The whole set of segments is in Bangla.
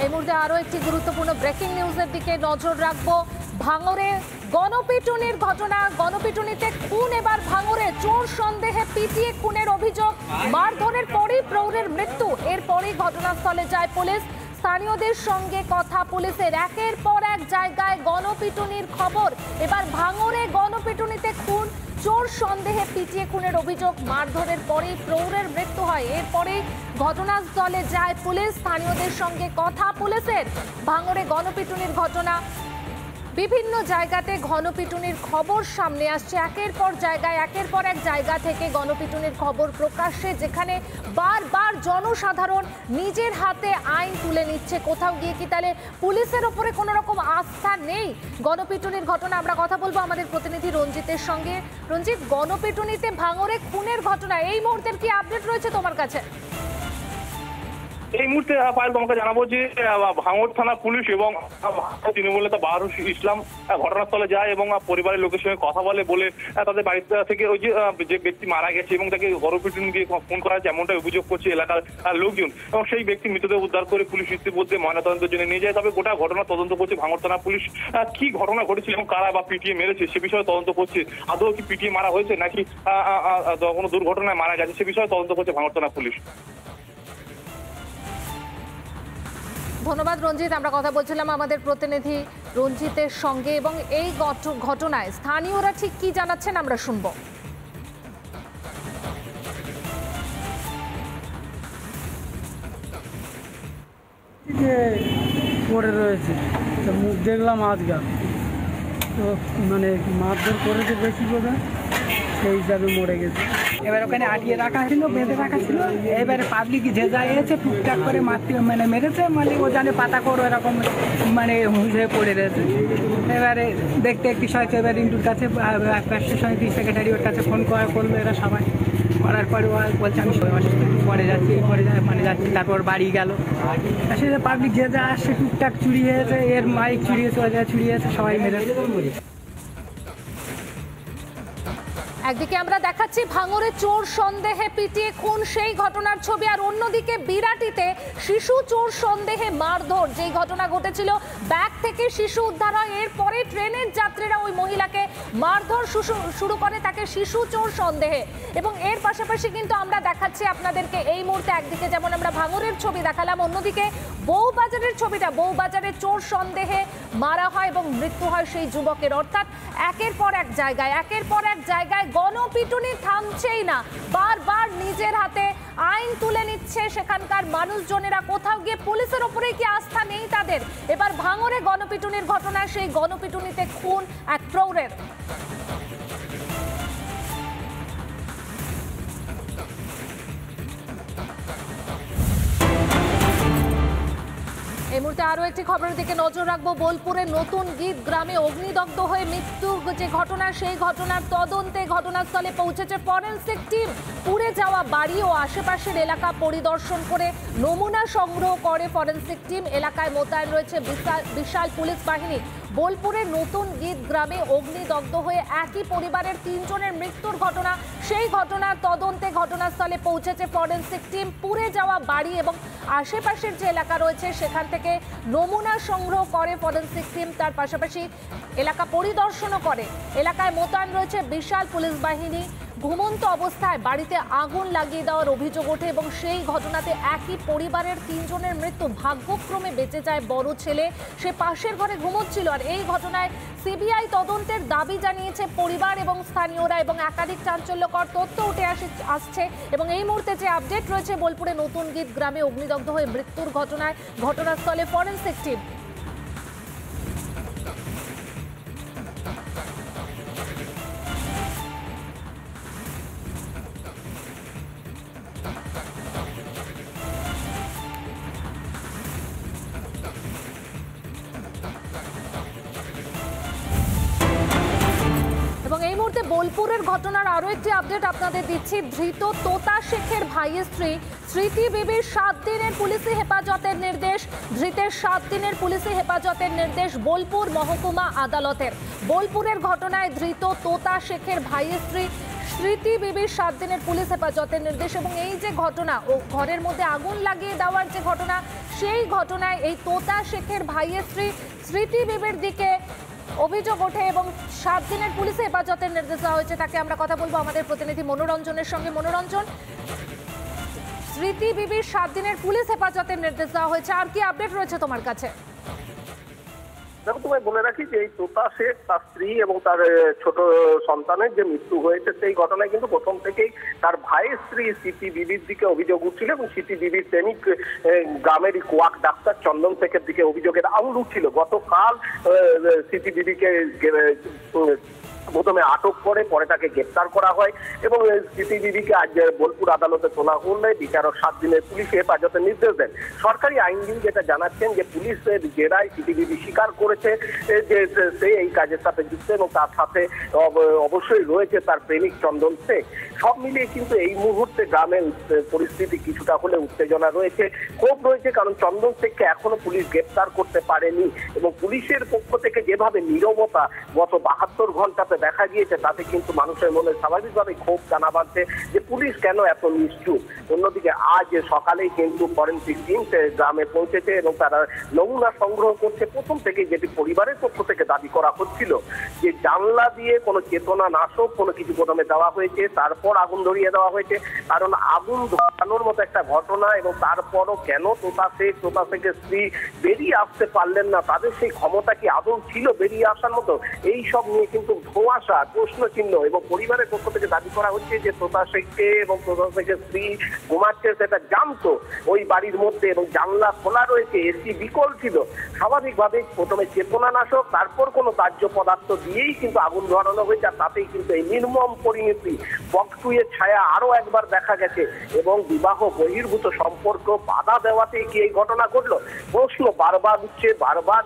এই মুহূর্তে আরো একটি গুরুত্বপূর্ণ ব্রেকিং নিউজের দিকে নজর রাখবো। ভাঙড়ে গণপিটুনির ঘটনা, গণপিটুনিতে খুন, এবার ভাঙড়ে চোর সন্দেহে পিটিয়ে খুনের অভিযোগ, মারধরের পরেই প্রৌঢ়ের মৃত্যু। এরপরেই ঘটনাস্থলে যায় পুলিশ, স্থানীয়দের সঙ্গে কথা পুলিশের। একের পর এক জায়গায় গণপিটুনির খবর। এবার ভাঙড়ে গণপিটুনিতে খুন, চোর সন্দেহে পিটিয়ে খুনের অভিযোগ, মারধরের পরেই প্রৌঢ়ের মৃত্যু হয়। এরপরেই ঘটনাস্থলে যায় পুলিশ, স্থানীয়দের সঙ্গে কথা পুলিশের। ভাঙড়ে গণপিটুনির ঘটনা, বিভিন্ন জায়গাতে গণপিটুনির খবর সামনে আসছে। একের পর এক জায়গা থেকে গণপিটুনির খবর প্রকাশ্যে, যেখানে বারবার জনসাধারণ নিজের হাতে আইন তুলে নিচ্ছে। কোথাও গিয়ে কি তাহলে পুলিশের ওপরে কোনো রকম আস্থা নেই? গণপিটুনির ঘটনা আমরা কথা বলবো আমাদের প্রতিনিধি রঞ্জিতের সঙ্গে। রঞ্জিত, গণপিটুনিতে ভাঙড়ে খুনের ঘটনা, এই মুহূর্তের কি আপডেট রয়েছে তোমার কাছে? এই মুহূর্তে পায়েল তোমাকে জানাবো যে ভাঙড় থানা পুলিশ এবং তৃণমূল নেতা বাহারুল ইসলাম ঘটনাস্থলে যায় এবং পরিবারের লোকের সঙ্গে কথা বলে তাদের বাড়ি থেকে ওই যে ব্যক্তি মারা গেছে এবং তাকে গণপিটুনি দিয়ে খুন করা হয়েছে এমনটা অভিযোগ করছে এলাকার লোকজন, এবং সেই ব্যক্তি মৃতদেহ উদ্ধার করে পুলিশ ইতিমধ্যে ময়নাতদন্তের জন্য নিয়ে যায়। তবে গোটা ঘটনা তদন্ত করছে ভাঙড় থানা পুলিশ। কি ঘটনা ঘটেছিল এবং কারা বা পিটিয়ে মেরেছে সে বিষয়ে তদন্ত করছে। আদৌ কি পিটিয়ে মারা হয়েছে নাকি কোনো দুর্ঘটনায় মারা গেছে সে বিষয়ে তদন্ত করছে ভাঙড় থানা পুলিশ। ধন্যবাদ রঞ্জিত, আমরা কথা বলছিলাম আমাদের প্রতিনিধি রঞ্জিতের সঙ্গে। এবং এই ঘটনায় স্থানীয়রা ঠিক কি জানাচ্ছেন আমরা শুনবো। পড়ে রয়েছে, তো মুখ দেখলাম আজকাল, তো মানে মারধর করেছে বেশি করে, সেই হিসাবে মরে গেছে। এবার ওখানে আটিয়ে রাখা ছিল, বেঁধে রাখা ছিল। এবারে পাবলিক যে যায় এসে টুকটাক করে মারতে মানে মেরেছে, মানে ও জানে পাতা করো এরকম মানে হয়ে পড়ে রয়েছে। এবারে দেখতে একটি সহায়তা, এবার ইন্টুর কাছে সমিতির সেক্রেটারি ওর কাছে ফোন করলো, এরা সবাই করার পরে ও বলছে আমি অসুস্থ, একটু পরে যাচ্ছি মানে যাচ্ছি। তারপর বাড়ি গেল, সে পাবলিক যে যা আসছে টুকটাক চুরি হয়েছে, এর মাইক চুরিয়েছে, ও যা চুরিয়েছে, সবাই মেরেছে। একদিকে আমরা দেখাচ্ছি ভাঙড়ে চোর সন্দেহে পিটিয়ে খুন, সেই ঘটনার ছবি, আর অন্যদিকে বিরাটিতে শিশু চোর সন্দেহে মারধর, যেই ঘটনা ঘটেছিল। ব্যাগ থেকে শিশু উদ্ধার হয়, এরপরে ট্রেনের যাত্রীরা ওই মহিলাকে মারধর শুরু করে, তাকে শিশু চোর সন্দেহে। এবং এর পাশাপাশি কিন্তু আমরা দেখাচ্ছি আপনাদেরকে এই মুহূর্তে, একদিকে যেমন আমরা ভাঙড়ের ছবি দেখালাম, অন্যদিকে বউবাজারের ছবিটা। বউবাজারে চোর সন্দেহে মারা হয় এবং মৃত্যু হয় সেই যুবকের। অর্থাৎ একের পর এক জায়গায় গণপিটুনি থামছেই না, বারবার নিজের হাতে আইন তুলে নিচ্ছে সেখানকার মানুষজনেরা। কোথাও গিয়ে পুলিশের ওপরে কি আস্থা নেই তাদের? এবার ভাঙড়ে গণপিটুনির ঘটনা, সেই গণপিটুনিতে খুন এক প্রৌঢ়ের। এই মুহূর্তে আরো একটি খবরের দিকে নজর রাখবো। বোলপুরের নতুন গীত গ্রামে অগ্নিদগ্ধ হয়ে মৃত্যু যে ঘটনা, সেই ঘটনার তদন্তে ঘটনাস্থলে পৌঁছেছে ফরেনসিক টিম। পুড়ে যাওয়া বাড়ি ও আশেপাশের এলাকা পরিদর্শন করে নমুনা সংগ্রহ করে ফরেনসিক টিম। এলাকায় মোতায়েন রয়েছে বিশাল পুলিশ বাহিনী। বোলপুরের নতুন গীত গ্রামে অগ্নিদগ্ধ হয়ে একই পরিবারের 3 জনের মৃত্যুর ঘটনা, সেই ঘটনার তদন্তে ঘটনাস্থলে পৌঁছেছে ফরেনসিক টিম। পুড়ে যাওয়া বাড়ি এবং আশেপাশের যে এলাকা রয়েছে সেখান থেকে নমুনা সংগ্রহ করে ফরেনসিক টিম। তার পাশাপাশি এলাকা পরিদর্শনও করে। এলাকায় মোতায়েন রয়েছে বিশাল পুলিশ বাহিনী। ঘুমন্ত অবস্থায় বাড়িতে আগুন লাগিয়ে দেওয়ার অভিযোগ ওঠে এবং সেই ঘটনাতে একই পরিবারের 3 জনের মৃত্যু। ভাগ্যক্রমে বেঁচে যায় বড় ছেলে, সে পাশের ঘরে ঘুমোচ্ছিল। আর এই ঘটনায় সিবিআই তদন্তের দাবি জানিয়েছে পরিবার এবং স্থানীয়রা, এবং একাধিক চাঞ্চল্যকর তথ্য উঠে আসছে। এবং এই মুহূর্তে যে আপডেট রয়েছে, বোলপুরে নতুন গীত গ্রামে অগ্নিদগ্ধ হয়ে মৃত্যুর ঘটনায় ঘটনাস্থলে ফরেনসিক টিম। এবং এই মুহূর্তে বোলপুরের ঘটনার আরো একটি আপডেট আপনাদের দিচ্ছি। ধৃত তোতা শেখের ভাইয়ের স্ত্রী স্মৃতি বিবির 7 দিনের পুলিশি হেফাজতের নির্দেশ। ধৃতের 7 দিনের পুলিশি হেফাজতের নির্দেশ বোলপুর মহকুমা আদালতের। বোলপুরের ঘটনায় ধৃত তোতা শেখের ভাইয়ের স্ত্রী স্মৃতি বিবির 7 দিনের পুলিশ হেফাজতের নির্দেশ। এবং এই যে ঘটনা, ও ঘরের মধ্যে আগুন লাগিয়ে দেওয়ার যে ঘটনা, সেই ঘটনায় এই তোতা শেখের ভাইয়ের স্ত্রী স্মৃতি বিবির দিকে অভিযোগ ওঠে এবং 7 দিনের পুলিশ হেফাজতের নির্দেশ দেওয়া হয়েছে। তাকে আমরা কথা বলবো আমাদের প্রতিনিধি মনোরঞ্জনের সঙ্গে। মনোরঞ্জন, স্মৃতি বিবির 7 দিনের পুলিশ হেফাজতের নির্দেশ দেওয়া হয়েছে, আর কি আপডেট রয়েছে তোমার কাছে? দেখো, তোমায় বলে রাখি যে এই তোতা শেখ, তার স্ত্রী এবং তার ছোট সন্তানের যে মৃত্যু হয়েছে সেই ঘটনায় কিন্তু প্রথম থেকেই তার ভাইয়ের স্ত্রী স্মৃতি বিবির দিকে অভিযোগ উঠছিল এবং স্মৃতি বিবির প্রেমিক গ্রামেরই কোয়াক ডাক্তার চন্দন শেখের দিকে অভিযোগের আঙুল উঠছিল। গতকাল স্মৃতি বিবিকে প্রথমে আটক করে পরে তাকে গ্রেপ্তার করা হয় এবং স্মৃতি বিবিকে আজ বোলপুর আদালতে তোলা হলে বিচারক 7 দিনের পুলিশ হেফাজতের নির্দেশ দেন। সরকারি আইনজীবী যেটা জানাচ্ছেন যে পুলিশের জেরায় স্মৃতি বিবি স্বীকার করেছে যে সে এই কাজের সাথে যুক্ত এবং তার সাথে অবশ্যই রয়েছে তার প্রেমিক চন্দন শেখ। সব মিলিয়ে কিন্তু এই মুহূর্তে গ্রামের পরিস্থিতি কিছুটা হলে উত্তেজনা রয়েছে, ক্ষোভ রয়েছে, কারণ চন্দন শেখকে এখনো পুলিশ গ্রেপ্তার করতে পারেনি এবং পুলিশের পক্ষ থেকে যেভাবে নীরবতা গত 72 ঘন্টাতে দেখা গিয়েছে তাতে কিন্তু মানুষের মনে স্বাভাবিকভাবে ক্ষোভ জানা বাঁধছে যে পুলিশ কেন এত নিষ্ঠুর। অন্যদিকে আজ সকালেই কিন্তু ফরেনসিক টিম গ্রামে পৌঁছেছে এবং তারা নমুনা সংগ্রহ করছে। প্রথম থেকে যেটি পরিবারের পক্ষ থেকে দাবি করা হচ্ছিল যে জানলা দিয়ে কোনো চেতনা নাশক কোনো কিছু প্রথমে দেওয়া হয়েছে, তারপর আগুন ধরিয়ে দেওয়া হয়েছে, কারণ আগুন ধরানোর মতো একটা ঘটনা এবং তারপরও কেন তোতা শেখের স্ত্রী বেরিয়ে আসতে পারলেন না, তাদের সেই ক্ষমতা কি আদৌ ছিল বেরিয়ে আসার মতো, এই সব নিয়ে কিন্তু ধোঁয়াশা, প্রশ্ন চিহ্ন এবং পরিবারের পক্ষ থেকে দাবি করা হচ্ছে যে তোতা শেখকে এবং তোতা শেখের স্ত্রী ঘুমাচ্ছে সেটা জানতো ওই বাড়ির মধ্যে এবং জানলা খোলা রয়েছে, এসি বিকল ছিল। স্বাভাবিকভাবে প্রথমে চেতনানাশক তারপর কোনো দাহ্য পদার্থ দিয়েই কিন্তু আগুন ধরানো হয়েছে, আর তাতেই কিন্তু এই নির্মম পরিণতি বকটুয়ের ছায়া আরো একবার দেখা গেছে এবং বিবাহ বহির্ভূত সম্পর্ক বাধা দেওয়াতে কি এই ঘটনা ঘটলো, প্রশ্ন বারবার উঠছে বারবার।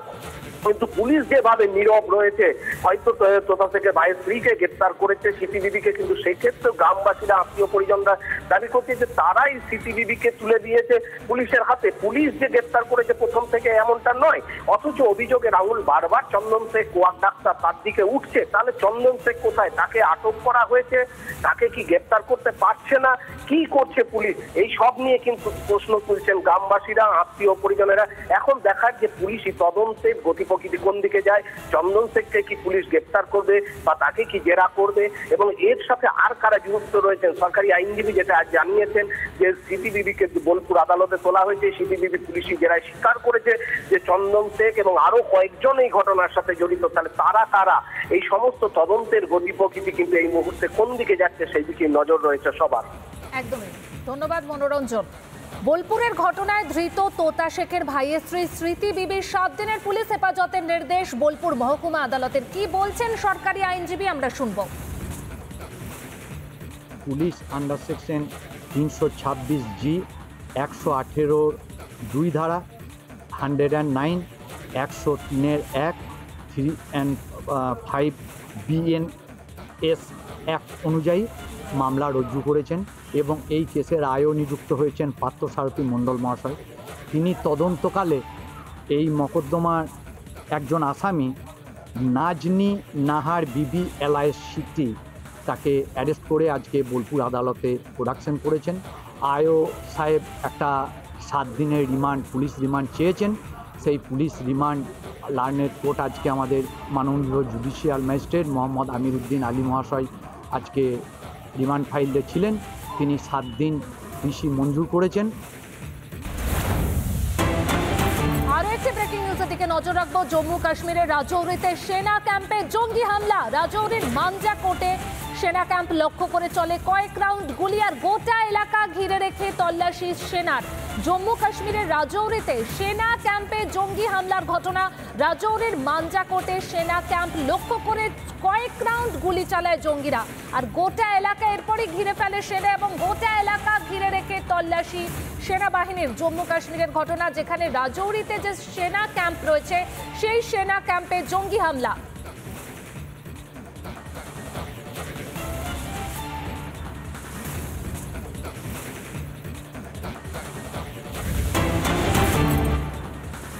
কিন্তু পুলিশ যেভাবে নীরব রয়েছে, হয়তো তোতা শেখের ভাইয়ের স্ত্রীকে গ্রেপ্তার করেছে, স্মৃতি বিবিকে, কিন্তু সেক্ষেত্রে গ্রামবাসীরা আত্মীয় পরিজনরা দাবি করছে যে তারাই স্মৃতি বিবিকে তুলে দিয়েছে পুলিশের হাতে। পুলিশ যে গ্রেপ্তার করেছে প্রথম থেকে এমনটা নয়, অথচ অভিযোগের আঙুল বারবার চন্দন শেখ কোয়াক ডাক্তার তার দিকে উঠছে। তাহলে চন্দন শেখ কোথায়? তাকে আটক করা হয়েছে, তাকে কি গ্রেপ্তার করতে পারছে না, কি করছে পুলিশ? এই সব নিয়ে কিন্তু প্রশ্ন তুলছেন গ্রামবাসীরা, আত্মীয় পরিজনেরা। এখন দেখার যে পুলিশই তদন্তের গতি প্রকৃতি কোন দিকে যায়, চন্দন শেখকে কি পুলিশ গ্রেপ্তার করবে বা তাকে কি জেরা করবে এবং এর সাথে আর কারা যুক্ত রয়েছেন। সরকারি আইনজীবী যেটা জানিয়েছেন যে স্মৃতি বিবিকে বোলপুর আদালতে তোলা হয়েছে, স্মৃতি বিবি পুলিশি জেরায় স্বীকার করেছে যে চন্দন শেখ এবং আরো কয়েকজন এই ঘটনার সাথে জড়িত। তাহলে তারা কারা, এই সমস্ত তদন্তের গতি প্রকৃতি কিন্তু এই মুহূর্তে কোন দিকে যাচ্ছে সেই দিকে নজর রয়েছে সবার। একদমই, ধন্যবাদ মনোরঞ্জন। বোলপুরের ঘটনায় ধৃত তোতা শেখের ভাইয়ের স্ত্রী স্মৃতি বিবির 7 দিনের পুলিশ হেফাজতের নির্দেশ বোলপুর মহকুমা আদালতের। কি বলছেন সরকারি আইনজীবী আমরা শুনব। পুলিশ আন্ডার সেকশন 326G 118 2 ধারা 109 103 3 and 5 BNS অ্যাক্ট অনুযায়ী মামলা রুজু করেছেন এবং এই কেসের রায়ও নিযুক্ত হয়েছেন পার্থসারথী মণ্ডল মহাশয়। তিনি তদন্তকালে এই মকদ্দমার একজন আসামি নাজনি নাহার বিবি এলায়েস সিটি তাকে অ্যারেস্ট করে আজকে বোলপুর আদালতে প্রোডাকশন করেছেন। আয়ও সাহেব একটা 7 দিনের রিমান্ড, পুলিশ রিমান্ড চেয়েছেন। সেই পুলিশ রিমান্ড লার্নের কোর্ট আজকে আমাদের মাননীয় জুডিশিয়াল ম্যাজিস্ট্রেট মোহাম্মদ আমির উদ্দিন আলী মহাশয় আজকে রিমান্ড ফাইলে ছিলেন, তিনি 7 দিন পিসি মঞ্জুর করেছেন। আরো একটি ব্রেকিং নিউজের দিকে নজর রাখবো। জম্মু কাশ্মীরের রাজৌরিতে সেনা ক্যাম্পে জঙ্গি হামলা। রাজৌরির মাঞ্জাকোটে সেনা ক্যাম্প লক্ষ্য করে চলে কয়েক রাউন্ড গুলি আর গোটা এলাকা ঘিরে রেখে তল্লাশি সেনার। জম্মু কাশ্মীরের রাজৌরিতে সেনা ক্যাম্পে জঙ্গি হামলার ঘটনা। রাজৌরির মাঞ্জাকোটে সেনা ক্যাম্প লক্ষ্য করে কয়েক রাউন্ড গুলি চালায় জঙ্গিরা আর গোটা এলাকা এরপরই ঘিরে ফেলে সেনা এবং গোটা এলাকা ঘিরে রেখে তল্লাশি সেনাবাহিনীর। জম্মু কাশ্মীরের ঘটনা, যেখানে রাজৌরিতে যে সেনা ক্যাম্প রয়েছে সেই সেনা ক্যাম্পে জঙ্গি হামলা।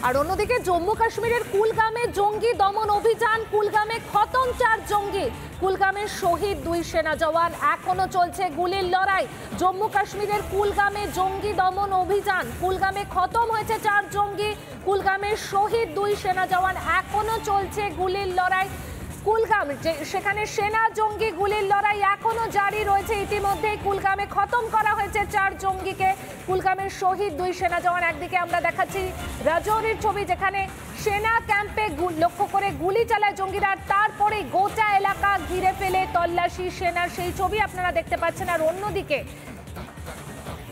আর আর অন্যদিকে জম্মু কাশ্মীরের কুলগামে জঙ্গি দমন অভিযান, কুলগামে খতম 4 জঙ্গি। কুলগামের শহীদ 2 সেনা জওয়ান, এখনো চলছে গুলির লড়াই। জম্মু কাশ্মীরের কুলগামে জঙ্গি দমন অভিযান, কুলগামে খতম হয়েছে 4 জঙ্গি, কুলগামের শহীদ 2 সেনা জওয়ান, এখনো চলছে গুলির লড়াই। কুলগাম সেখানে সেনা জঙ্গি গুলির লড়াই এখনো জারি রয়েছে। ইতিমধ্যেই কুলগামে খতম করা হয়েছে 4 জঙ্গিকে, কুলগামের শহীদ 2 সেনা জওয়ান। একদিকে আমরা দেখাচ্ছি রাজৌরির ছবি, যেখানে সেনা ক্যাম্পে লক্ষ্য করে গুলি চালায় জঙ্গিরা, তারপরে গোটা এলাকা ঘিরে ফেলে তল্লাশি সেনার, সেই ছবি আপনারা দেখতে পাচ্ছেন। আর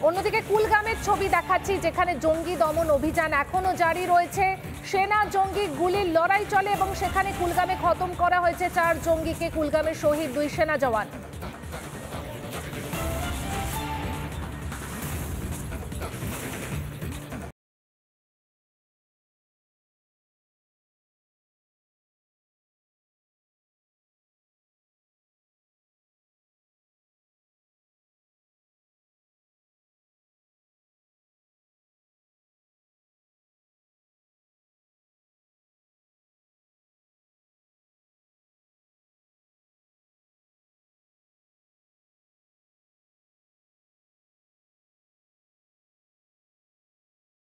অন্যদিকে কুলগামের ছবি দেখাচ্ছি, যেখানে জঙ্গি দমন অভিযান এখনো জারি রয়েছে। সেনা জঙ্গি গুলির লড়াই চলে এবং সেখানে কুলগামে খতম করা হয়েছে 4 জঙ্গিকে, কুলগামের শহীদ 2 সেনা জওয়ান।